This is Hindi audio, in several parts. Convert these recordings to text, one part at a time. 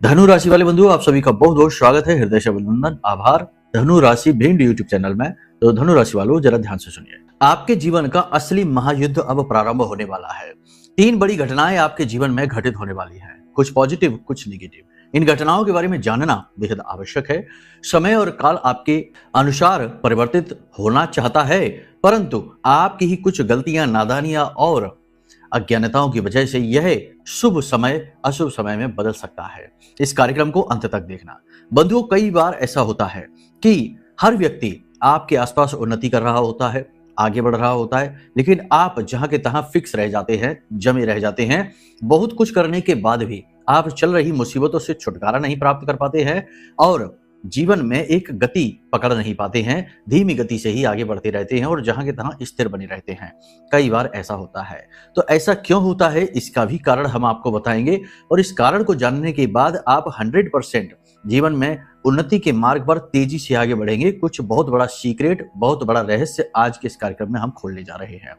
धनु राशि वाले बंधु, आप सभी का बहुत बहुत स्वागत है। हृदय से अभिनंदन, आभार। धनु राशि भिंड यूट्यूब चैनल में। तो धनु राशि वालों, जरा ध्यान से सुनिए। आपके जीवन का असली महायुद्ध अब प्रारंभ होने वाला है। 3 बड़ी घटनाएं आपके जीवन में घटित होने वाली हैं, कुछ पॉजिटिव, कुछ नेगेटिव। इन घटनाओं के बारे में जानना बेहद आवश्यक है। समय और काल आपके अनुसार परिवर्तित होना चाहता है, परंतु आपकी ही कुछ गलतियां, नादानियां और अज्ञानताओं की वजह से यह शुभ समय अशुभ समय में बदल सकता है। इस कार्यक्रम को अंत तक देखना। बंधुओं, कई बार ऐसा होता है कि हर व्यक्ति आपके आसपास उन्नति कर रहा होता है, आगे बढ़ रहा होता है, लेकिन आप जहां के तहां फिक्स रह जाते हैं, जमे रह जाते हैं। बहुत कुछ करने के बाद भी आप चल रही मुसीबतों से छुटकारा नहीं प्राप्त कर पाते हैं और जीवन में एक गति पकड़ नहीं पाते हैं। धीमी गति से ही आगे बढ़ते रहते हैं और जहां के तहां स्थिर बने रहते हैं। कई बार ऐसा होता है। तो ऐसा क्यों होता है, इसका भी कारण हम आपको बताएंगे और इस कारण को जानने के बाद आप 100% जीवन में उन्नति के मार्ग पर तेजी से आगे बढ़ेंगे। कुछ बहुत बड़ा सीक्रेट, बहुत बड़ा रहस्य आज के इस कार्यक्रम में हम खोलने जा रहे हैं।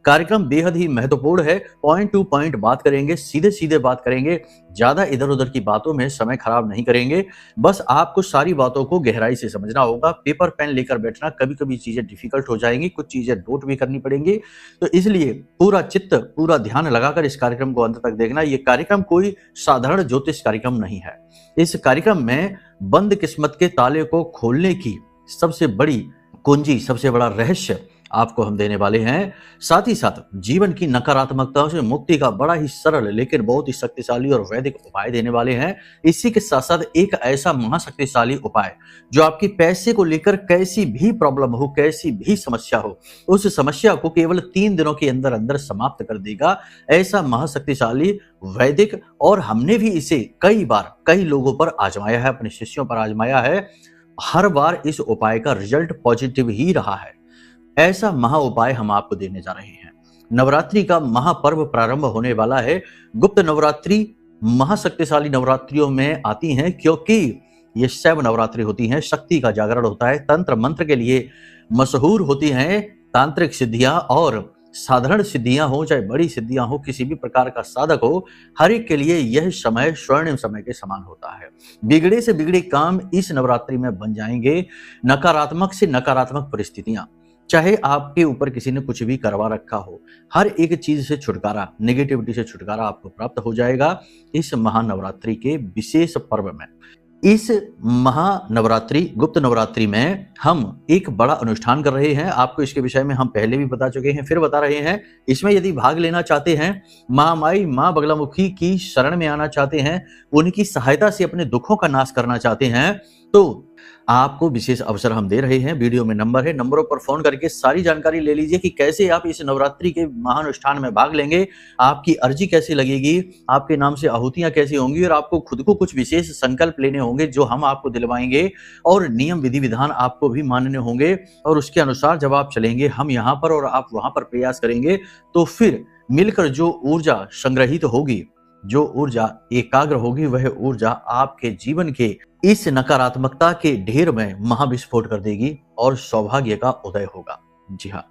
कार्यक्रम बेहद ही महत्वपूर्ण है। पॉइंट टू पॉइंट बात करेंगे, सीधे सीधे बात करेंगे, ज्यादा इधर उधर की बातों में समय खराब नहीं करेंगे। बस आपको सारी बातों को गहराई से समझना होगा। पेपर पेन लेकर बैठना, कभी कभी चीजें डिफिकल्ट हो जाएंगी, कुछ चीजें नोट भी करनी पड़ेंगी। तो इसलिए पूरा चित्त, पूरा ध्यान लगाकर इस कार्यक्रम को अंत तक देखना। ये कार्यक्रम कोई साधारण ज्योतिष कार्यक्रम नहीं है। इस कार्यक्रम में बंद किस्मत के ताले को खोलने की सबसे बड़ी कुंजी, सबसे बड़ा रहस्य आपको हम देने वाले हैं। साथ ही साथ जीवन की नकारात्मकताओं से मुक्ति का बड़ा ही सरल लेकिन बहुत ही शक्तिशाली और वैदिक उपाय देने वाले हैं। इसी के साथ साथ एक ऐसा महाशक्तिशाली उपाय जो आपकी पैसे को लेकर कैसी भी प्रॉब्लम हो, कैसी भी समस्या हो, उस समस्या को केवल 3 दिनों के अंदर अंदर समाप्त कर देगा। ऐसा महाशक्तिशाली वैदिक, और हमने भी इसे कई बार कई लोगों पर आजमाया है, अपने शिष्यों पर आजमाया है। हर बार इस उपाय का रिजल्ट पॉजिटिव ही रहा है। ऐसा महा उपाय हम आपको देने जा रहे हैं। नवरात्रि का महापर्व प्रारंभ होने वाला है। गुप्त नवरात्रि महाशक्तिशाली नवरात्रियों में आती हैं, क्योंकि ये 7 नवरात्रि होती हैं। शक्ति का जागरण होता है, तंत्र मंत्र के लिए मशहूर होती हैं। तांत्रिक सिद्धियां और साधारण सिद्धियां हो, चाहे बड़ी सिद्धियां हो, किसी भी प्रकार का साधक हो, हर एक के लिए यह समय स्वर्णिम समय के समान होता है। बिगड़े से बिगड़े काम इस नवरात्रि में बन जाएंगे। नकारात्मक से नकारात्मक परिस्थितियां, चाहे आपके ऊपर किसी ने कुछ भी करवा रखा हो, हर एक चीज से छुटकारा, नेगेटिविटी से छुटकारा आपको प्राप्त हो जाएगा इस महानवरात्रि के विशेष पर्व में। इस महानवरात्रि, गुप्त नवरात्रि में हम एक बड़ा अनुष्ठान कर रहे हैं। आपको इसके विषय में हम पहले भी बता चुके हैं, फिर बता रहे हैं। इसमें यदि भाग लेना चाहते हैं, महामाई मां बगलामुखी की शरण में आना चाहते हैं, उनकी सहायता से अपने दुखों का नाश करना चाहते हैं, तो आपको विशेष अवसर हम दे रहे हैं। वीडियो में नंबर है, नंबरों पर फोन करके सारी जानकारी ले लीजिए कि कैसे आप इस नवरात्रि के महानुष्ठान में भाग लेंगे, आपकी अर्जी कैसी लगेगी, आपके नाम से आहुतियां कैसी होंगी, और आपको खुद को कुछ विशेष संकल्प लेने होंगे जो हम आपको दिलवाएंगे, और नियम विधि विधान आपको भी मानने होंगे। और उसके अनुसार जब आप चलेंगे, हम यहाँ पर और आप वहां पर प्रयास करेंगे, तो फिर मिलकर जो ऊर्जा संग्रहित होगी, जो ऊर्जा एकाग्र होगी, वह ऊर्जा आपके जीवन के इस नकारात्मकता के ढेर में महाविस्फोट कर देगी और सौभाग्य का उदय होगा। जी हाँ,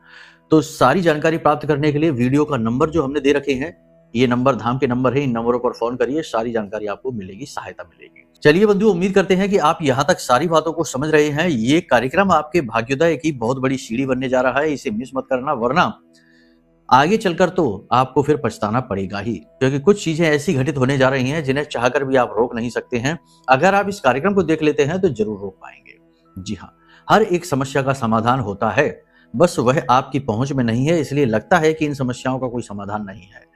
तो सारी जानकारी प्राप्त करने के लिए वीडियो का नंबर जो हमने दे रखे हैं, ये नंबर धाम के नंबर है। इन नंबरों पर फोन करिए, सारी जानकारी आपको मिलेगी, सहायता मिलेगी। चलिए बंधु, उम्मीद करते हैं कि आप यहाँ तक सारी बातों को समझ रहे हैं। ये कार्यक्रम आपके भाग्योदय की बहुत बड़ी सीढ़ी बनने जा रहा है, इसे मिस मत करना, वरना आगे चलकर तो आपको फिर पछताना पड़ेगा ही, क्योंकि कुछ चीजें ऐसी घटित होने जा रही हैं जिन्हें चाहकर भी आप रोक नहीं सकते हैं। अगर आप इस कार्यक्रम को देख लेते हैं तो जरूर रोक पाएंगे। जी हाँ, हर एक समस्या का समाधान होता है, बस वह आपकी पहुंच में नहीं है। इसलिए लगता है कि इन समस्याओं का कोई समाधान नहीं है।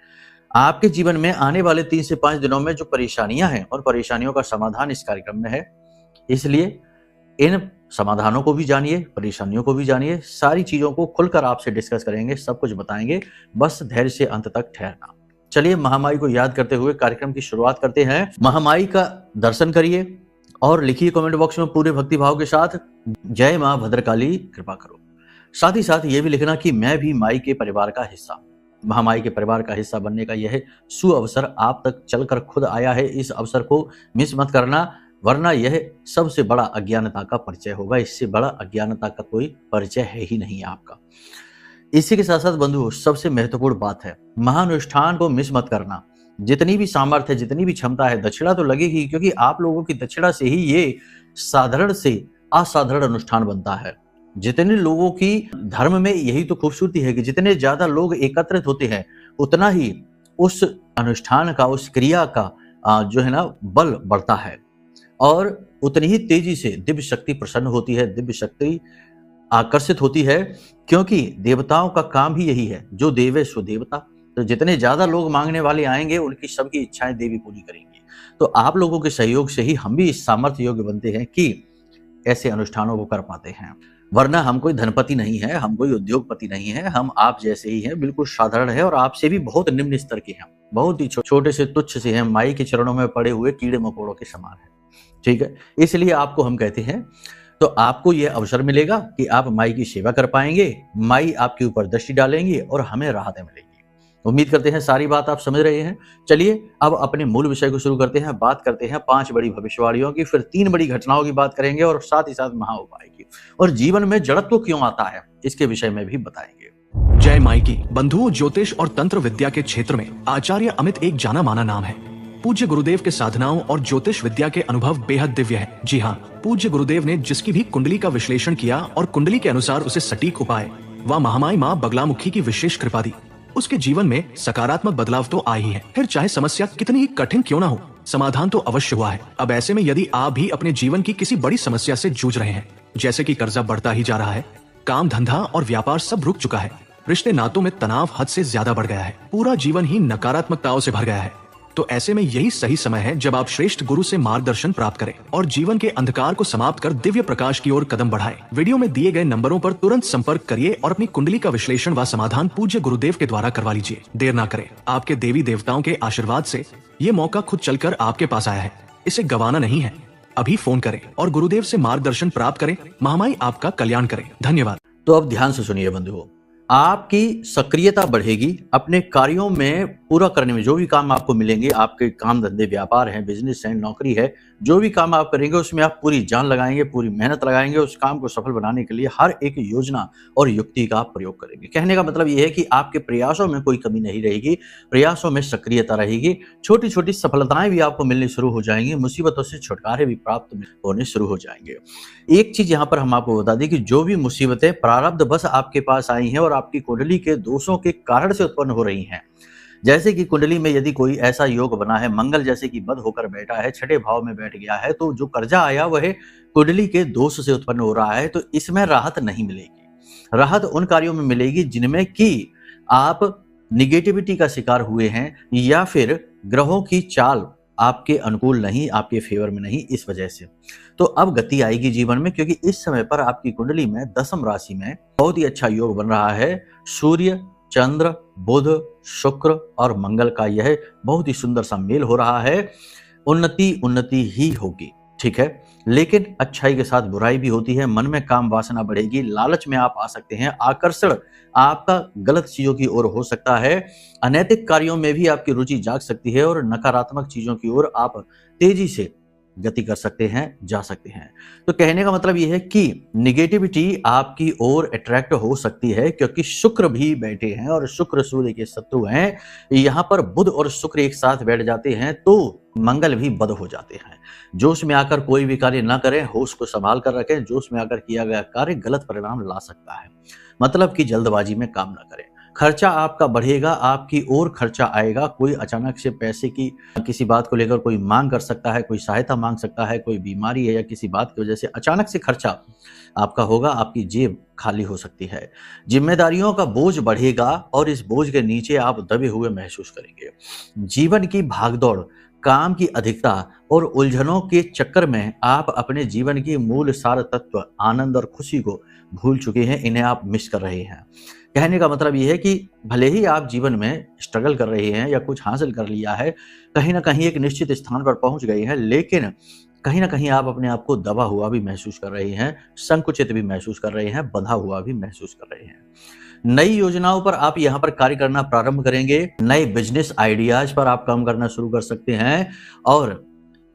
आपके जीवन में आने वाले 3 से 5 दिनों में जो परेशानियां हैं, और परेशानियों का समाधान इस कार्यक्रम में है। इसलिए इन समाधानों को भी जानिए, परेशानियों को भी जानिए, सारी चीजों को खुलकर आपसे डिस्कस करेंगे, सब कुछ बताएंगे। बस धैर्य से अंत तक ठहरना। चलिए महामाई को याद करते हुए कार्यक्रम की शुरुआत करते हैं। महामाई का दर्शन करिए और लिखिए कमेंट बॉक्स में पूरे भक्ति भाव के साथ, जय मां भद्रकाली कृपा करो। साथ ही साथ ये भी लिखना कि मैं भी माई के परिवार का हिस्सा, महामाई के परिवार का हिस्सा बनने का यह सुअवसर आप तक चलकर खुद आया है। इस अवसर को मिस मत करना, वरना यह सबसे बड़ा अज्ञानता का परिचय होगा। इससे बड़ा अज्ञानता का कोई परिचय है ही नहीं आपका। इसी के साथ साथ बंधु, सबसे महत्वपूर्ण बात है, महानुष्ठान को मिस मत करना। जितनी भी सामर्थ्य, जितनी भी क्षमता है, दक्षिणा तो लगेगी, क्योंकि आप लोगों की दक्षिणा से ही ये साधारण से असाधारण अनुष्ठान बनता है। जितने लोगों की धर्म में यही तो खूबसूरती है कि जितने ज्यादा लोग एकत्रित होते हैं, उतना ही उस अनुष्ठान का, उस क्रिया का जो है ना बल बढ़ता है, और उतनी ही तेजी से दिव्य शक्ति प्रसन्न होती है, दिव्य शक्ति आकर्षित होती है, क्योंकि देवताओं का काम ही यही है, जो देवे सो देवता। तो जितने ज्यादा लोग मांगने वाले आएंगे, उनकी सबकी इच्छाएं देवी पूरी करेंगी। तो आप लोगों के सहयोग से ही हम भी इस सामर्थ्य योग्य बनते हैं कि ऐसे अनुष्ठानों को कर पाते हैं। वरना हम कोई धनपति नहीं है, हम कोई उद्योगपति नहीं है, हम आप जैसे ही हैं, बिल्कुल साधारण है, और आपसे भी बहुत निम्न स्तर के हैं, बहुत ही छोटे से तुच्छ से हैं, माई के चरणों में पड़े हुए कीड़े मकोड़ों के समान है। ठीक है, इसलिए आपको हम कहते हैं, तो आपको यह अवसर मिलेगा कि आप माई की सेवा कर पाएंगे, माई आपके ऊपर दृष्टि डालेंगे और हमें राहतें मिलेंगी। उम्मीद करते हैं सारी बात आप समझ रहे हैं। चलिए अब अपने मूल विषय को शुरू करते हैं। बात करते हैं 5 बड़ी भविष्यवाणियों की, फिर 3 बड़ी घटनाओं की बात करेंगे, और साथ ही साथ महा उपाय की, और जीवन में जड़त्व क्यों आता है इसके विषय में भी बताएंगे। जय माई की। बंधुओं, ज्योतिष और तंत्र विद्या के क्षेत्र में आचार्य अमित एक जाना माना नाम है। पूज्य गुरुदेव के साधनाओं और ज्योतिष विद्या के अनुभव बेहद दिव्य है। जी हाँ, पूज्य गुरुदेव ने जिसकी भी कुंडली का विश्लेषण किया और कुंडली के अनुसार उसे सटीक उपाय व महामाई माँ बगलामुखी की विशेष कृपा दी, उसके जीवन में सकारात्मक बदलाव तो आ ही है। फिर चाहे समस्या कितनी ही कठिन क्यों ना हो, समाधान तो अवश्य हुआ है। अब ऐसे में यदि आप भी अपने जीवन की किसी बड़ी समस्या से जूझ रहे हैं, जैसे कि कर्जा बढ़ता ही जा रहा है, काम धंधा और व्यापार सब रुक चुका है, रिश्ते नातों में तनाव हद से ज्यादा बढ़ गया है, पूरा जीवन ही नकारात्मकताओं से भर गया है, तो ऐसे में यही सही समय है जब आप श्रेष्ठ गुरु से मार्गदर्शन प्राप्त करें और जीवन के अंधकार को समाप्त कर दिव्य प्रकाश की ओर कदम बढ़ाएं। वीडियो में दिए गए नंबरों पर तुरंत संपर्क करिए और अपनी कुंडली का विश्लेषण व समाधान पूज्य गुरुदेव के द्वारा करवा लीजिए। देर ना करें, आपके देवी देवताओं के आशीर्वाद से ये मौका खुद चलकर आपके पास आया है, इसे गंवाना नहीं है। अभी फोन करें और गुरुदेव से मार्गदर्शन प्राप्त करें। महामाई आपका कल्याण करें। धन्यवाद। तो अब ध्यान से सुनिए बंधुओं, आपकी सक्रियता बढ़ेगी अपने कार्यों में पूरा करने में। जो भी काम आपको मिलेंगे, आपके काम धंधे, व्यापार है, बिजनेस है, नौकरी है, जो भी काम आप करेंगे उसमें आप पूरी जान लगाएंगे, पूरी मेहनत लगाएंगे। उस काम को सफल बनाने के लिए हर एक योजना और युक्ति का आप प्रयोग करेंगे। कहने का मतलब यह है कि आपके प्रयासों में कोई कमी नहीं रहेगी, प्रयासों में सक्रियता रहेगी। छोटी छोटी सफलताएं भी आपको मिलनी शुरू हो जाएंगी, मुसीबतों से छुटकारे भी प्राप्त होने शुरू हो जाएंगे। एक चीज यहाँ पर हम आपको बता दें कि जो भी मुसीबतें प्रारब्ध बस आपके पास आई हैं और आपकी कुंडली के दोषों के कारण से उत्पन्न हो रही हैं, जैसे कि कुंडली में यदि कोई ऐसा योग बना है, मंगल जैसे कि बद होकर बैठा है, छठे भाव में बैठ गया है, तो जो कर्जा आया वह कुंडली के दोष से उत्पन्न हो रहा है। तो इसमें राहत नहीं मिलेगी। राहत उन कार्यों में मिलेगी जिनमें कि आप निगेटिविटी का शिकार हुए हैं, या फिर ग्रहों की चाल आपके अनुकूल नहीं, आपके फेवर में नहीं, इस वजह से। तो अब गति आएगी जीवन में, क्योंकि इस समय पर आपकी कुंडली में 10वीं राशि में बहुत ही अच्छा योग बन रहा है। सूर्य, चंद्र, बुध, शुक्र और मंगल का यह बहुत ही सुंदर सा मेल हो रहा है। उन्नति ही होगी, ठीक है, लेकिन अच्छाई के साथ बुराई भी होती है। मन में काम वासना बढ़ेगी, लालच में आप आ सकते हैं, आकर्षण आपका गलत चीजों की ओर हो सकता है, अनैतिक कार्यों में भी आपकी रुचि जाग सकती है, और नकारात्मक चीजों की ओर आप तेजी से गति कर सकते हैं, जा सकते हैं। तो कहने का मतलब यह है कि निगेटिविटी आपकी ओर अट्रैक्ट हो सकती है, क्योंकि शुक्र भी बैठे हैं और शुक्र सूर्य के शत्रु हैं। यहाँ पर बुध और शुक्र एक साथ बैठ जाते हैं तो मंगल भी बद हो जाते हैं। जोश में आकर कोई भी कार्य ना करें, होश को संभाल कर रखें। जोश में आकर किया गया कार्य गलत परिणाम ला सकता है, मतलब कि जल्दबाजी में काम ना करें। खर्चा आपका बढ़ेगा, आपकी ओर खर्चा आएगा। कोई अचानक से पैसे की किसी बात को लेकर कोई मांग कर सकता है, कोई सहायता मांग सकता है, कोई बीमारी है या किसी बात की वजह से अचानक से खर्चा आपका होगा, आपकी जेब खाली हो सकती है। जिम्मेदारियों का बोझ बढ़ेगा और इस बोझ के नीचे आप दबे हुए महसूस करेंगे। जीवन की भागदौड़, काम की अधिकता और उलझनों के चक्कर में आप अपने जीवन की मूल सार तत्व, आनंद और खुशी को भूल चुके हैं, इन्हें आप मिस कर रहे हैं। कहने का मतलब यह है कि भले ही आप जीवन में स्ट्रगल कर रहे हैं या कुछ हासिल कर लिया है, कहीं ना कहीं एक निश्चित स्थान पर पहुंच गए हैं, लेकिन कहीं ना कहीं आप अपने आप को दबा हुआ भी महसूस कर रहे हैं, संकुचित भी महसूस कर रहे हैं, बंधा हुआ भी महसूस कर रहे हैं। नई योजनाओं पर आप यहाँ पर कार्य करना प्रारंभ करेंगे, नए बिजनेस आइडियाज पर आप काम करना शुरू कर सकते हैं, और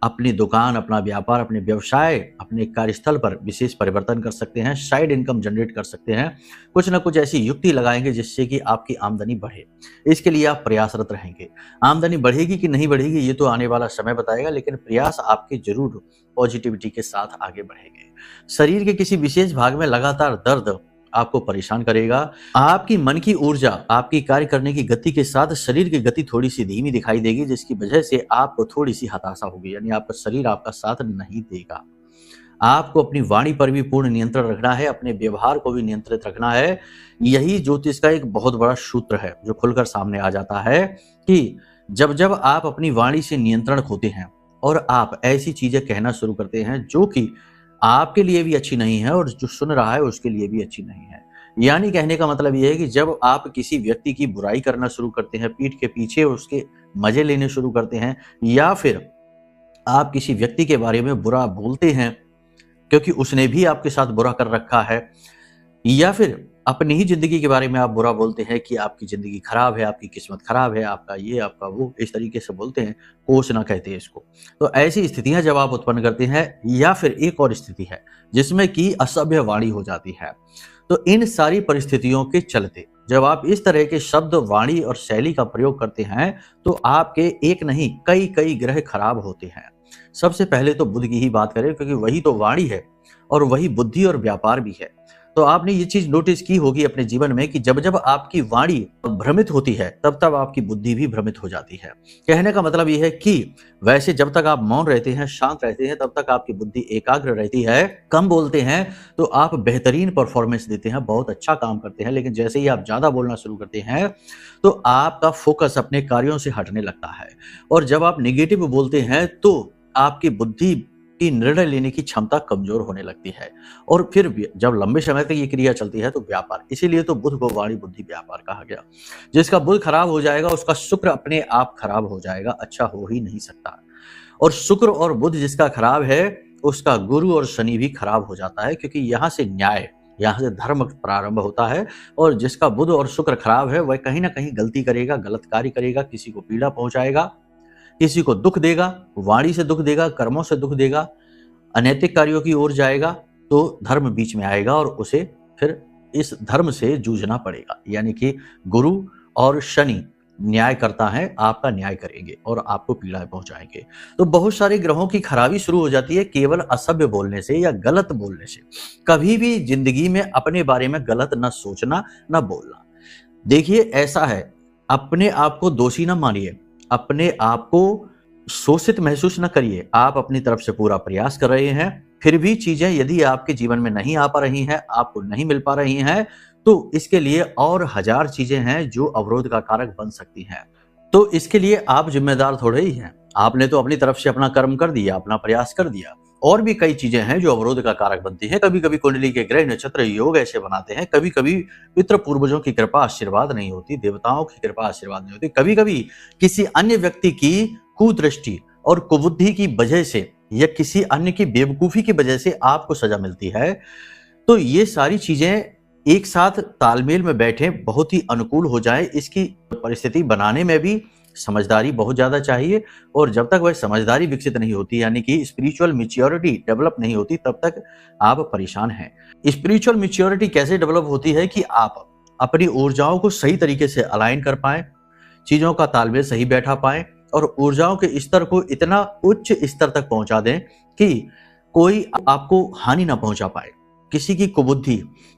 अपनी दुकान, अपना व्यापार, अपने व्यवसाय, अपने कार्यस्थल पर विशेष परिवर्तन कर सकते हैं, साइड इनकम जनरेट कर सकते हैं। कुछ ना कुछ ऐसी युक्ति लगाएंगे जिससे कि आपकी आमदनी बढ़े। इसके लिए आप प्रयासरत रहेंगे। आमदनी बढ़ेगी कि नहीं बढ़ेगी ये तो आने वाला समय बताएगा, लेकिन प्रयास आपके जरूर पॉजिटिविटी के साथ आगे बढ़ेंगे। शरीर के किसी विशेष भाग में लगातार दर्द आपको परेशान करेगा। आपकी मन की ऊर्जा, आपकी कार्य करने की गति के साथ शरीर की गति थोड़ी सी धीमी दिखाई देगी, जिसकी वजह से आपको थोड़ी सी हताशा होगी, यानी आपका शरीर आपका साथ नहीं देगा। आपको अपनी वाणी पर भी पूर्ण नियंत्रण रखना है, अपने व्यवहार को भी नियंत्रित रखना है। यही ज्योतिष का एक बहुत बड़ा सूत्र है जो खुलकर सामने आ जाता है कि जब जब आप अपनी वाणी से नियंत्रण खोते हैं और आप ऐसी चीजें कहना शुरू करते हैं जो कि आपके लिए भी अच्छी नहीं है और जो सुन रहा है उसके लिए भी अच्छी नहीं है। यानी कहने का मतलब यह है कि जब आप किसी व्यक्ति की बुराई करना शुरू करते हैं, पीठ के पीछे उसके मजे लेने शुरू करते हैं, या फिर आप किसी व्यक्ति के बारे में बुरा बोलते हैं क्योंकि उसने भी आपके साथ बुरा कर रखा है, या फिर अपनी ही जिंदगी के बारे में आप बुरा बोलते हैं कि आपकी जिंदगी खराब है, आपकी किस्मत खराब है, आपका ये आपका वो, इस तरीके से बोलते हैं, कोस ना कहते हैं इसको। तो ऐसी स्थितियां जब आप उत्पन्न करते हैं, या फिर एक और स्थिति है जिसमें कि असभ्य वाणी हो जाती है, तो इन सारी परिस्थितियों के चलते जब आप इस तरह के शब्द, वाणी और शैली का प्रयोग करते हैं तो आपके एक नहीं कई कई ग्रह खराब होते हैं। सबसे पहले तो बुध की ही बात करें, क्योंकि वही तो वाणी है और वही बुद्धि और व्यापार भी है। तो आपने ये चीज नोटिस की होगी अपने जीवन में कि जब जब आपकी वाणी भ्रमित होती है तब तब आपकी बुद्धि भी भ्रमित हो जाती है। कहने का मतलब ये है कि वैसे जब तक आप मौन रहते हैं, शांत रहते हैं, तब तक आपकी बुद्धि एकाग्र रहती है, कम बोलते हैं तो आप बेहतरीन परफॉर्मेंस देते हैं, बहुत अच्छा काम करते हैं। लेकिन जैसे ही आप ज्यादा बोलना शुरू करते हैं तो आपका फोकस अपने कार्यों से हटने लगता है, और जब आप निगेटिव बोलते हैं तो आपकी बुद्धि की निर्णय लेने की क्षमता कमजोर होने लगती है। और फिर जब लंबे समय तक ये क्रिया चलती है तो व्यापार, इसीलिए तो बुध को वाणी बुद्धि व्यापार कहा गया। जिसका बुध खराब हो जाएगा उसका शुक्र अपने आप खराब हो जाएगा, अच्छा हो ही नहीं सकता। और शुक्र और बुध जिसका खराब है उसका गुरु और शनि भी खराब हो जाता है, क्योंकि यहाँ से न्याय, यहाँ से धर्म प्रारंभ होता है। और जिसका बुध और शुक्र खराब है वह कहीं ना कहीं गलती करेगा, गलत कार्य करेगा, किसी को पीड़ा पहुंचाएगा, किसी को दुख देगा, वाणी से दुख देगा, कर्मों से दुख देगा, अनैतिक कार्यों की ओर जाएगा, तो धर्म बीच में आएगा और उसे फिर इस धर्म से जूझना पड़ेगा। यानी कि गुरु और शनि न्याय करता है, आपका न्याय करेंगे और आपको पीड़ा पहुंचाएंगे। तो बहुत सारे ग्रहों की खराबी शुरू हो जाती है केवल असभ्य बोलने से या गलत बोलने से। कभी भी जिंदगी में अपने बारे में गलत न सोचना, न बोलना। देखिए ऐसा है, अपने आप को दोषी न मानिए, अपने आप को शोषित महसूस न करिए। आप अपनी तरफ से पूरा प्रयास कर रहे हैं, फिर भी चीजें यदि आपके जीवन में नहीं आ पा रही हैं, आपको नहीं मिल पा रही हैं, तो इसके लिए और हजार चीजें हैं जो अवरोध का कारक बन सकती हैं। तो इसके लिए आप जिम्मेदार थोड़े ही हैं। आपने तो अपनी तरफ से अपना कर्म कर दिया, अपना प्रयास कर दिया। और भी कई चीजें हैं जो अवरोध का कारक बनती हैं। कभी कभी कुंडली के ग्रह नक्षत्र योग ऐसे बनाते हैं, कभी कभी पितृ पूर्वजों की कृपा आशीर्वाद नहीं होती, देवताओं की कृपा आशीर्वाद नहीं होती, कभी कभी किसी अन्य व्यक्ति की कुदृष्टि और कुबुद्धि की वजह से या किसी अन्य की बेवकूफी की वजह से आपको सजा मिलती है। तो ये सारी चीजें एक साथ तालमेल में बैठे बहुत ही अनुकूल हो जाए, इसकी परिस्थिति बनाने में भी समझदारी बहुत ज्यादा चाहिए। और जब तक वह समझदारी विकसित नहीं होती, यानी कि स्पिरिचुअल मैच्योरिटी डेवलप नहीं होती, तब तक आप परेशान हैं। स्पिरिचुअल मैच्योरिटी कैसे डेवलप होती है कि आप अपनी ऊर्जाओं को सही तरीके से अलाइन कर पाए, चीजों का तालमेल सही बैठा पाए और ऊर्जाओं के स्तर को इतना उच्च स्तर तक पहुंचा दें कि कोई आपको हानि ना पहुंचा पाए। किसी की कुबुद्धि,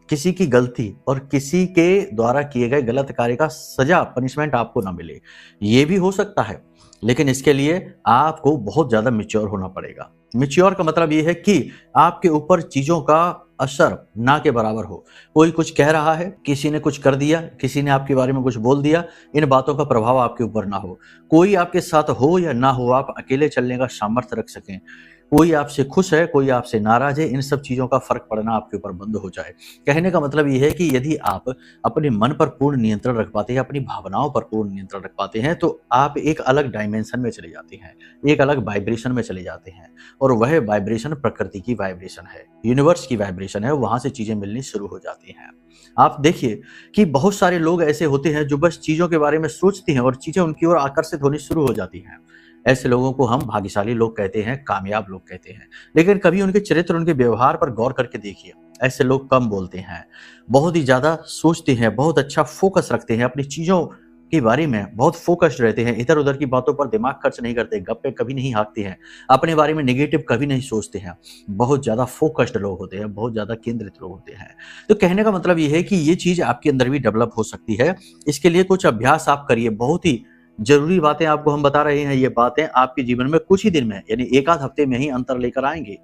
किसी की गलती और किसी के द्वारा किए गए गलत कार्य का सजा, पनिशमेंट आपको ना मिले। ये भी हो सकता है, लेकिन इसके लिए आपको बहुत ज्यादा मैच्योर होना पड़ेगा। मैच्योर का मतलब ये है कि आपके ऊपर चीजों का असर ना के बराबर हो। कोई कुछ कह रहा है, किसी ने कुछ कर दिया, किसी ने आपके बारे में कुछ बोल दिया, इन बातों का प्रभाव आपके ऊपर ना हो। कोई आपके साथ हो या ना हो, आप अकेले चलने का सामर्थ्य रख सकें। कोई आपसे खुश है, कोई आपसे नाराज है, इन सब चीजों का फर्क पड़ना आपके ऊपर बंद हो जाए। कहने का मतलब यह है कि यदि आप अपने मन पर पूर्ण नियंत्रण रख पाते हैं, अपनी भावनाओं पर पूर्ण नियंत्रण रख पाते हैं, तो आप एक अलग डायमेंशन में चले जाते हैं, एक अलग वाइब्रेशन में चले जाते हैं। और वह वाइब्रेशन प्रकृति की वाइब्रेशन है, यूनिवर्स की वाइब्रेशन है, वहां से चीजें मिलनी शुरू हो जाती हैं। आप देखिए कि बहुत सारे लोग ऐसे होते हैं जो बस चीजों के बारे में सोचते हैं और चीजें उनकी ओर आकर्षित होनी शुरू हो जाती हैं। ऐसे लोगों को हम भाग्यशाली लोग कहते हैं, कामयाब लोग कहते हैं। लेकिन कभी उनके चरित्र, उनके व्यवहार पर गौर करके देखिए, ऐसे लोग कम बोलते हैं, बहुत ही ज़्यादा सोचते हैं, बहुत अच्छा फ़ोकस रखते हैं, अपनी चीज़ों के बारे में बहुत फ़ोकस्ड रहते हैं, इधर-उधर की बातों पर दिमाग खर्च नहीं करते, गप्पे कभी नहीं हाँकते हैं, अपने बारे में नेगेटिव कभी नहीं सोचते हैं, बहुत ज़्यादा फ़ोकस्ड लोग होते हैं, बहुत ज़्यादा केंद्रित लोग होते हैं। तो कहने का मतलब ये है कि ये चीज़ आपके अंदर भी डेवलप हो सकती है। इसके लिए कुछ अभ्यास आप करिए, बहुत ही ज़रूरी बातें आपको हम बता रहे हैं, ये बातें आपके जीवन में कुछ ही दिन में यानी 1 आध हफ्ते में ही अंतर लेकर आएँगे।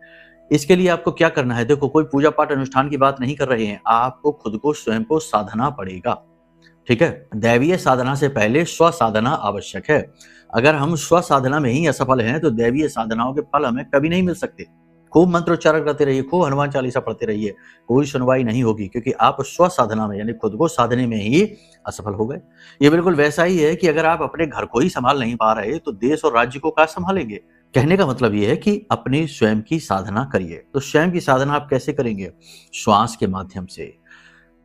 इसके लिए आपको क्या करना है, देखो कोई पूजा पाठ अनुष्ठान की बात नहीं कर रहे हैं, आपको खुद को स्वयं को साधना पड़ेगा, ठीक है? दैवीय साधना से पहले स्व साधना आवश्यक है। अगर हम स्व साधना में ही असफल हैं तो दैवीय साधनाओं के फल हमें कभी नहीं मिल सकते। खूब मंत्रोच्चारण करते रहिए, खूब हनुमान चालीसा पढ़ते रहिए, कोई सुनवाई नहीं होगी, क्योंकि आप स्व साधना में यानी खुद को साधने में ही असफल हो गए। ये बिल्कुल वैसा ही है कि अगर आप अपने घर को ही संभाल नहीं पा रहे तो देश और राज्य को क्या संभालेंगे? कहने का मतलब ये है कि अपनी स्वयं की साधना करिए। तो स्वयं की साधना आप कैसे करेंगे? श्वास के माध्यम से।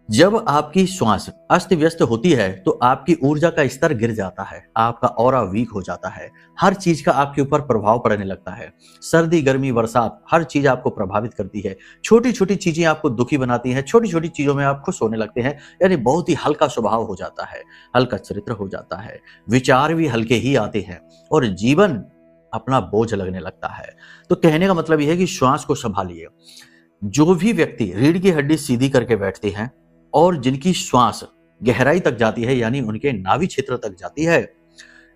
जब आपकी श्वास अस्त व्यस्त होती है तो आपकी ऊर्जा का स्तर गिर जाता है, आपका ऑरा वीक हो जाता है, हर चीज का आपके ऊपर प्रभाव पड़ने लगता है। सर्दी गर्मी बरसात हर चीज आपको प्रभावित करती है, छोटी छोटी चीजें आपको दुखी बनाती हैं, छोटी छोटी चीजों में आप खुश होने लगते हैं, यानी बहुत ही हल्का स्वभाव हो जाता है, हल्का चरित्र हो जाता है, विचार भी हल्के ही आते हैं और जीवन अपना बोझ लगने लगता है। तो कहने का मतलब यह है कि श्वास को संभालिए। जो भी व्यक्ति रीढ़ की हड्डी सीधी करके बैठते हैं और जिनकी श्वास गहराई तक जाती है यानी उनके नाभि क्षेत्र तक जाती है,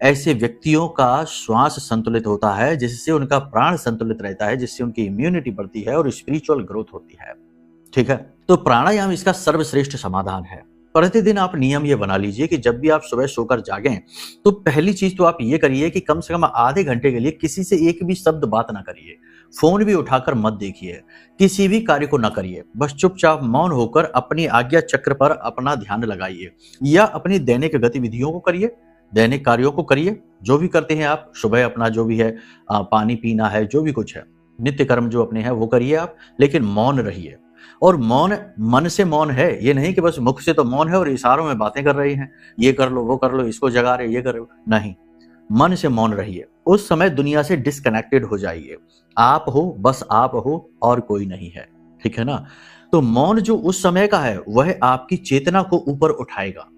ऐसे व्यक्तियों का श्वास संतुलित होता है, जिससे उनका प्राण संतुलित रहता है, जिससे उनकी इम्यूनिटी बढ़ती है और स्पिरिचुअल ग्रोथ होती है। ठीक है, तो प्राणायाम इसका सर्वश्रेष्ठ समाधान है। प्रतिदिन आप नियम ये बना लीजिए कि जब भी आप सुबह सोकर जागें तो पहली चीज तो आप ये करिए कि कम से कम आधे घंटे के लिए किसी से एक भी शब्द बात ना करिए, फोन भी उठाकर मत देखिए, किसी भी कार्य को ना करिए, बस चुपचाप मौन होकर अपनी आज्ञा चक्र पर अपना ध्यान लगाइए या अपनी दैनिक गतिविधियों को करिए, दैनिक कार्यों को करिए, जो भी करते हैं आप सुबह अपना जो भी है पानी पीना है, जो भी कुछ है नित्य कर्म जो अपने हैं वो करिए आप, लेकिन मौन रहिए। और मौन मन से मौन है, ये नहीं कि बस मुख से तो मौन है और इशारों में बातें कर रहे हैं, ये कर लो वो कर लो, इसको जगा रहे ये कर लो, नहीं, मन से मौन रहिए। उस समय दुनिया से डिस्कनेक्टेड हो जाइए, आप हो, बस आप हो और कोई नहीं है, ठीक है ना? तो मौन जो उस समय का है वह आपकी चेतना को ऊपर उठाएगा।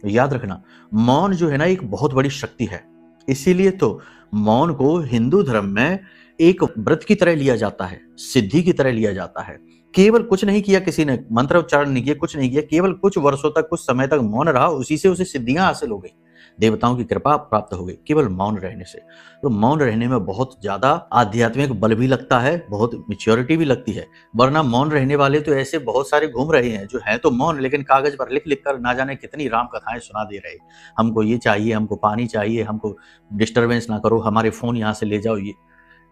याद रखना, मौन जो है ना एक बहुत बड़ी शक्ति है, इसीलिए तो मौन को हिंदू धर्म में एक व्रत की तरह लिया जाता है, सिद्धि की तरह लिया जाता है। केवल कुछ नहीं किया, किसी ने मंत्र उच्चारण नहीं किया, कुछ नहीं किया, केवल कुछ वर्षों तक कुछ समय तक मौन रहा, उसी से उसे सिद्धियां हासिल हो गई, देवताओं की कृपा प्राप्त हो गई केवल मौन रहने से। तो मौन रहने में बहुत ज्यादा आध्यात्मिक बल भी लगता है, बहुत मैच्योरिटी भी लगती है, वरना मौन रहने वाले तो ऐसे बहुत सारे घूम रहे हैं जो है तो मौन, लेकिन कागज पर लिख लिख कर ना जाने कितनी राम कथाएं सुना दे रहे, हमको ये चाहिए, हमको पानी चाहिए, हमको डिस्टर्बेंस ना करो, हमारे फोन यहाँ से ले जाओ,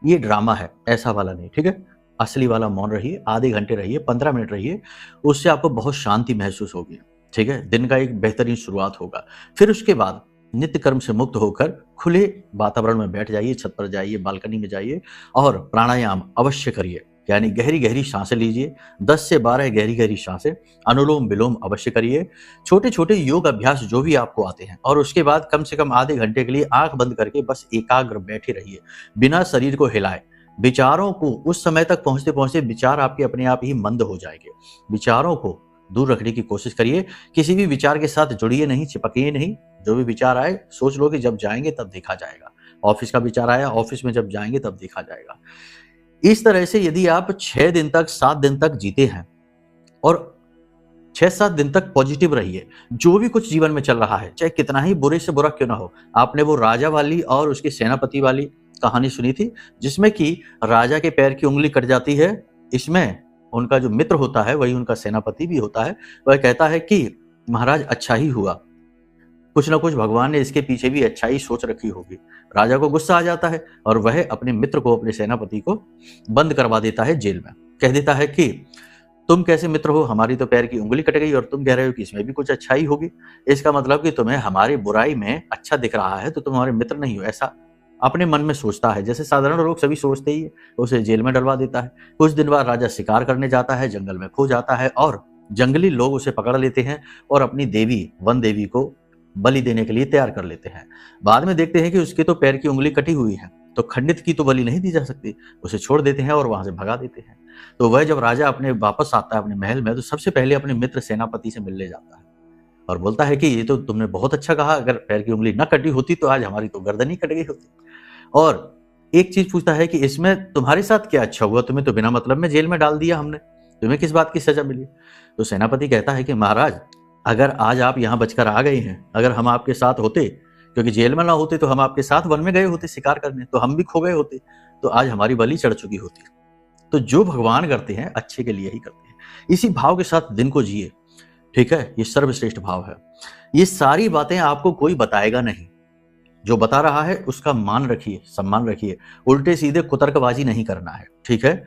ये ड्रामा है, ऐसा वाला नहीं, ठीक है? असली वाला मौन रहिए, आधे घंटे रहिए, 15 मिनट रहिए, उससे आपको बहुत शांति महसूस होगी, ठीक है? दिन का एक बेहतरीन शुरुआत होगा। फिर उसके बाद नित्य कर्म से मुक्त होकर खुले वातावरण में बैठ जाइए, छत पर जाइए, बालकनी में जाइए और प्राणायाम अवश्य करिए, यानी गहरी गहरी सांसें लीजिए, 10 से 12 गहरी गहरी सांसें, अनुलोम विलोम अवश्य करिए, छोटे छोटे योग अभ्यास जो भी आपको आते हैं, और उसके बाद कम से कम आधे घंटे के लिए आंख बंद करके बस एकाग्र बैठे रहिए, बिना शरीर को हिलाए। विचारों को उस समय तक पहुंचते पहुंचते विचार आपके अपने आप ही मंद हो जाएंगे, विचारों को दूर रखने की कोशिश करिए, किसी भी विचार के साथ जुड़िए नहीं, चिपकिए नहीं, जो भी विचार आए सोच लो कि जब जाएंगे तब देखा जाएगा, ऑफिस का विचार आया, ऑफिस में जब जाएंगे तब देखा जाएगा। इस तरह से यदि आप 6 दिन तक 7 दिन तक जीते हैं और 6-7 दिन तक पॉजिटिव रहिए, जो भी कुछ जीवन में चल रहा है चाहे कितना ही बुरे से बुरा क्यों ना हो। आपने वो राजा वाली और उसके सेनापति वाली कहानी सुनी थी जिसमें कि राजा के पैर की उंगली कट जाती है, इसमें उनका जो मित्र होता है वही उनका सेनापति भी होता है, वह कहता है कि महाराज अच्छा ही हुआ, कुछ ना कुछ भगवान ने इसके पीछे भी अच्छाई सोच रखी होगी। राजा को गुस्सा आ जाता है और वह अपने मित्र को, अपने सेनापति को बंद करवा देता है जेल में, कह देता है कि तुम कैसे मित्र हो, हमारी तो पैर की उंगली कट गई और तुम कह रहे हो कि इसमें भी कुछ अच्छाई होगी, इसका मतलब कि तुम्हें हमारी बुराई में अच्छा दिख रहा है तो तुम हमारे मित्र नहीं हो, ऐसा अपने मन में सोचता है, जैसे साधारण लोग सभी सोचते ही है। उसे जेल में डलवा देता है। कुछ दिन बाद राजा शिकार करने जाता है, जंगल में खो जाता है और जंगली लोग उसे पकड़ लेते हैं और अपनी देवी वन देवी को बलि देने के लिए तैयार कर लेते हैं। बाद में देखते हैं कि उसके तो पैर की उंगली कटी हुई है, तो खंडित की तो बलि नहीं दी जा सकती, उसे छोड़ देते हैं और वहां से भगा देते हैं। तो वह जब राजा अपने वापस आता है अपने महल में, तो सबसे पहले अपने मित्र सेनापति से मिलने जाता है और बोलता है कि ये तो तुमने बहुत अच्छा कहा, अगर पैर की उंगली न कटी होती तो आज हमारी तो गर्दन ही कट गई होती। और एक चीज पूछता है कि इसमें तुम्हारे साथ क्या अच्छा हुआ, तुम्हें तो बिना मतलब में जेल में डाल दिया हमने, तुम्हें किस बात की सजा मिली। तो सेनापति कहता है कि महाराज, अगर आज आप यहाँ बचकर आ गए हैं, अगर हम आपके साथ होते, क्योंकि जेल में ना होते तो हम आपके साथ वन में गए होते शिकार करने, तो हम भी खो गए होते, तो आज हमारी बलि चढ़ चुकी होती। तो जो भगवान करते हैं अच्छे के लिए ही करते हैं, इसी भाव के साथ दिन को जिए। ठीक है, ये सर्वश्रेष्ठ भाव है। ये सारी बातें आपको कोई बताएगा नहीं, जो बता रहा है उसका मान रखिए, सम्मान रखिए, उल्टे सीधे कुतर्कबाजी नहीं करना है। ठीक है,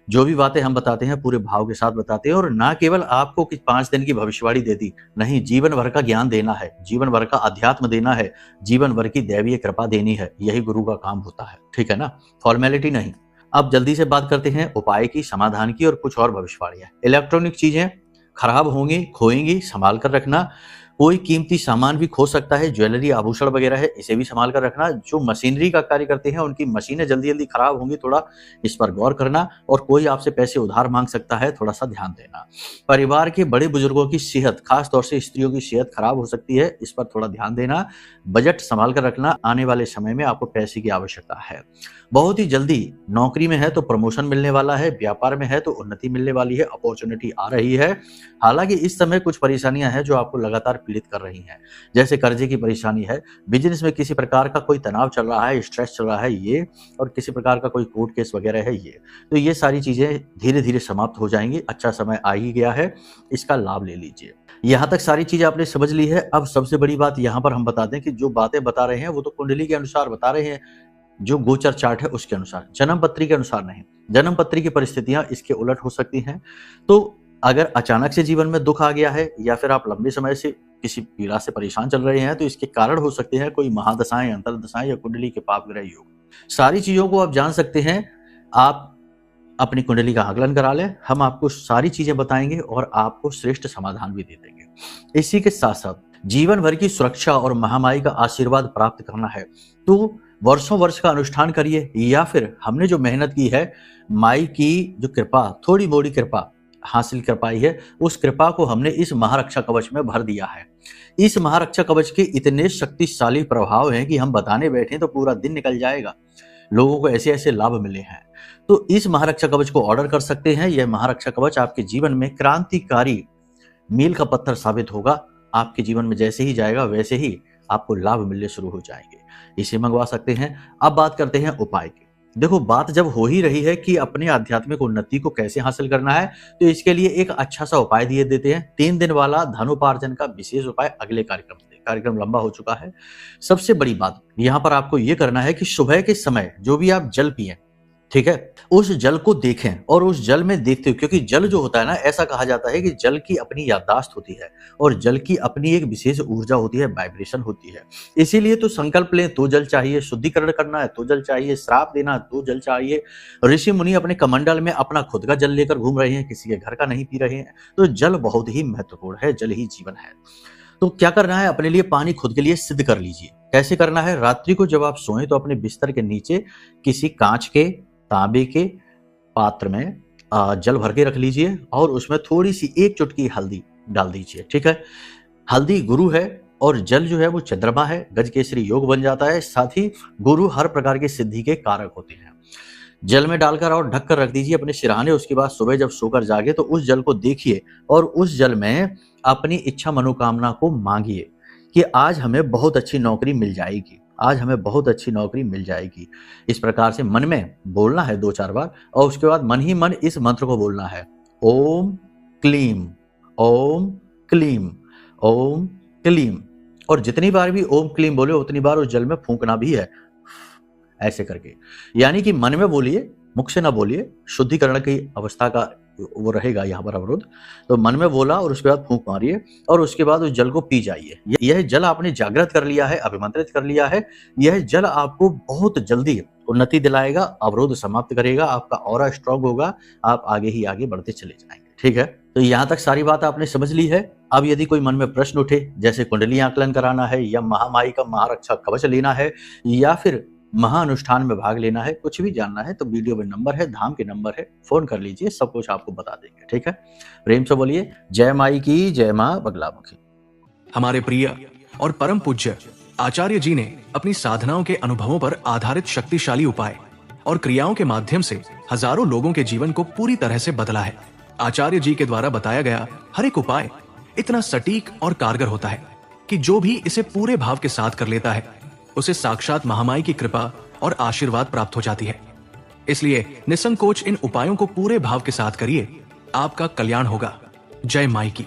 जो भी बातें हम बताते हैं पूरे भाव के साथ बताते हैं, और ना केवल आपको कि 5 दिन की भविष्यवाणी दे दी, नहीं, जीवन भर का ज्ञान देना है, जीवन भर का अध्यात्म देना है, जीवन भर की दैवीय कृपा देनी है, यही गुरु का काम होता है। ठीक है ना, फॉर्मेलिटी नहीं। अब जल्दी से बात करते हैं उपाय की, समाधान की और कुछ और भविष्यवाणियां। इलेक्ट्रॉनिक चीजें खराब होंगी, खोएंगी, संभाल कर रखना। कोई कीमती सामान भी खो सकता है, ज्वेलरी आभूषण वगैरह है, इसे भी संभाल कर रखना। जो मशीनरी का कार्य करते हैं उनकी मशीनें जल्दी जल्दी खराब होंगी, थोड़ा इस पर गौर करना। और कोई आपसे पैसे उधार मांग सकता है, थोड़ा सा ध्यान देना। परिवार के बड़े बुजुर्गों की सेहत, खास तौर से स्त्रियों की सेहत खराब हो सकती है, इस पर थोड़ा ध्यान देना। बजट संभाल कर रखना, आने वाले समय में आपको पैसे की आवश्यकता है। बहुत ही जल्दी नौकरी में है तो प्रमोशन मिलने वाला है, व्यापार में है तो उन्नति मिलने वाली है, अपॉर्चुनिटी आ रही है। हालांकि इस समय कुछ परेशानियां हैं जो आपको लगातार पीड़ित कर रही हैं, जैसे कर्जे की परेशानी है, बिजनेस में किसी प्रकार का कोई तनाव चल रहा है, स्ट्रेस चल रहा है ये, और किसी प्रकार का कोई कोर्ट केस वगैरह है ये। तो ये सारी चीजें धीरे धीरे समाप्त हो जाएंगी, अच्छा समय आ ही गया है, इसका लाभ ले लीजिए। यहाँ तक सारी चीजें आपने समझ ली है। अब सबसे बड़ी बात यहाँ पर हम बता दें कि जो बातें बता रहे हैं वो तो कुंडली के अनुसार बता रहे हैं, जो गोचर चार्ट है उसके अनुसार, जन्म पत्री के अनुसार नहीं। जन्म पत्री की परिस्थितियां इसके उलट हो सकती हैं। तो अगर अचानक से जीवन में दुख आ गया है, या फिर आप लंबे समय से किसी पीड़ा से परेशान चल रहे हैं, तो इसके कारण हो सकते हैं कोई महादशाएं, अंतर्दशाएं या कुंडली के पाप ग्रह योग। सारी चीजों को आप जान सकते हैं। आप अपनी कुंडली का आकलन करा लें, हम आपको सारी चीजें बताएंगे और आपको श्रेष्ठ समाधान भी दे देंगे। इसी के साथ साथ जीवन भर की सुरक्षा और महामाई का आशीर्वाद प्राप्त करना है तो वर्षों वर्ष का अनुष्ठान करिए, या फिर हमने जो मेहनत की है, माई की जो कृपा, थोड़ी मोड़ी कृपा हासिल कर पाई है, उस कृपा को हमने इस महारक्षा कवच में भर दिया है। इस महारक्षा कवच के इतने शक्तिशाली प्रभाव हैं कि हम बताने बैठे तो पूरा दिन निकल जाएगा। लोगों को ऐसे ऐसे लाभ मिले हैं। तो इस महारक्षा कवच को ऑर्डर कर सकते हैं। यह महारक्षा कवच आपके जीवन में क्रांतिकारी मील का पत्थर साबित होगा। आपके जीवन में जैसे ही जाएगा वैसे ही आपको लाभ मिलने शुरू हो जाएंगे। इसे मंगवा सकते हैं। अब बात करते हैं उपाय की। देखो, बात जब हो ही रही है कि अपने आध्यात्मिक उन्नति को कैसे हासिल करना है, तो इसके लिए एक अच्छा सा उपाय दिए देते हैं। 3 दिन वाला धनोपार्जन का विशेष उपाय अगले कार्यक्रम में। कार्यक्रम लंबा हो चुका है। सबसे बड़ी बात यहाँ पर आपको ये करना है कि सुबह के समय जो भी आप जल पिए, ठीक है, उस जल को देखें और उस जल में देखते हो, क्योंकि जल जो होता है ना, ऐसा कहा जाता है कि जल की अपनी याददाश्त होती है और जल की अपनी एक विशेष ऊर्जा होती है, वाइब्रेशन होती है। इसीलिए तो संकल्प लें तो जल चाहिए, शुद्धिकरण करना है तो जल चाहिए, श्राप देना है तो जल चाहिए। ऋषि मुनि अपने कमंडल में अपना खुद का जल लेकर घूम रहे हैं, किसी के घर का नहीं पी रहे हैं। तो जल बहुत ही महत्वपूर्ण है, जल ही जीवन है। तो क्या करना है, अपने लिए पानी खुद के लिए सिद्ध कर लीजिए। कैसे करना है, रात्रि को जब आप सोएं तो अपने बिस्तर के नीचे किसी कांच के, तांबे के पात्र में जल भर के रख लीजिए और उसमें थोड़ी सी 1 चुटकी हल्दी डाल दीजिए। ठीक है, हल्दी गुरु है और जल जो है वो चंद्रमा है, गजकेसरी योग बन जाता है। साथ ही गुरु हर प्रकार की सिद्धि के कारक होते हैं। जल में डालकर और ढककर रख दीजिए अपने सिरहाने। उसके बाद सुबह जब सोकर जागे तो उस जल को देखिए और उस जल में अपनी इच्छा मनोकामना को मांगिए कि आज हमें बहुत अच्छी नौकरी मिल जाएगी, आज हमें बहुत अच्छी नौकरी मिल जाएगी। इस प्रकार से मन में बोलना है 2-4 बार और उसके बाद मन ही मन इस मंत्र को बोलना है, ओम क्लीम, ओम क्लीम, ओम क्लीम। और जितनी बार भी ओम क्लीम बोले उतनी बार उस जल में फूंकना भी है, ऐसे करके। यानी कि मन में बोलिए, मुख से ना बोलिए, शुद्धिकरण की अवस्था का वो रहेगा यहाँ पर अवरोध। तो मन में बोला और उसके बाद फूंक मारिए और उसके बाद उस जल को पी जाइए। यह जल आपने जागृत कर लिया है, अभिमंत्रित कर लिया है। यह जल आपको बहुत जल्दी उन्नति दिलाएगा, अवरोध समाप्त करेगा, आपका ऑरा स्ट्रांग होगा, आप आगे ही आगे बढ़ते चले जाएंगे। ठीक है, तो यहाँ तक सारी बात आपने समझ ली है। अब यदि कोई मन में प्रश्न उठे, जैसे कुंडली आकलन कराना है या महामाई का महारक्षा कवच लेना है या फिर महाअनुष्ठान में भाग लेना है, कुछ भी जानना है, तो वीडियो में नंबर है, धाम के नंबर है, फोन कर लीजिए, सब कुछ आपको बता देंगे। ठीक है, प्रेम से बोलिए जय माई की, जय माँ बगलामुखी। हमारे प्रिय और परम पूज्य आचार्य जी ने अपनी साधनाओं के अनुभवों पर आधारित शक्तिशाली उपाय और क्रियाओं के माध्यम से हजारों लोगों के जीवन को पूरी तरह से बदला है। आचार्य जी के द्वारा बताया गया हर एक उपाय इतना सटीक और कारगर होता है कि जो भी इसे पूरे भाव के साथ कर लेता है उसे साक्षात महामाई की कृपा और आशीर्वाद प्राप्त हो जाती है। इसलिए निसंकोच इन उपायों को पूरे भाव के साथ करिए, आपका कल्याण होगा। जय माई की।